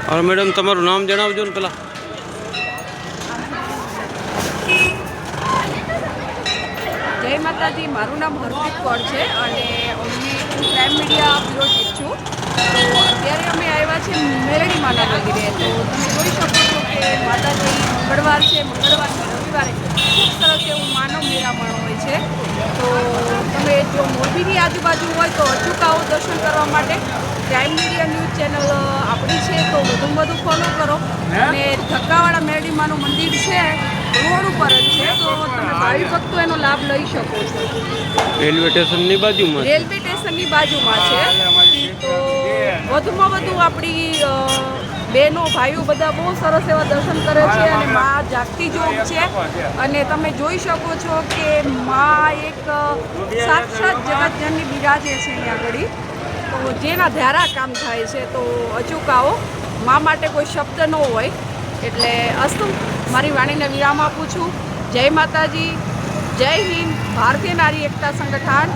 હવે મેડમ તમારું નામ જણાવજો ને પેલા. જય માતાજી, મારું નામ હરપ્રીત કૌર છે અને હું ક્રાઇમ મીડિયા બ્યુરો ચીફ છું. તો અત્યારે અમે આવ્યા છીએ મેલડી માના મંદિરે. તો તમે જોઈ શકો છો કે માતાજી મંગળવાર છે, મંગળવાર રવિવારે ખૂબ સરસ એવું માનવ મેળામણ હોય છે. તો તમે જો મોરબીની આજુબાજુ હોય તો અચૂક આવો દર્શન કરવા માટે. ક્રાઇમ મીડિયા ન્યૂઝ ચેનલ આપણી છે તો વધુમાં વધુ ફોલો કરો. અને ધક્કાવાળા મેલડી માનું મંદિર છે રોડ ઉપર જ છે, તો તમે ભાવિ ભક્તો એનો લાભ લઈ શકો છો. રેલવે સ્ટેશનની બાજુમાં રેલવે સ્ટેશનની બાજુમાં છે. તો વધુમાં વધુ આપણી બહેનો ભાઈઓ બધા બહુ સરસ એવા દર્શન કરે છે અને મા જાગતી જોગ છે. અને તમે જોઈ શકો છો કે મા એક સાક્ષાત જગતજનની બિરાજે છે અહીંયા આગળ. તો જેના ધારા કામ થાય છે. તો અચૂક આવો, મા માટે કોઈ શબ્દ ન હોય. એટલે અસ્તુ, મારી વાણીને વિરામ આપું છું. જય માતાજી, જય હિન્દ, ભારતીય નારી એકતા સંગઠન.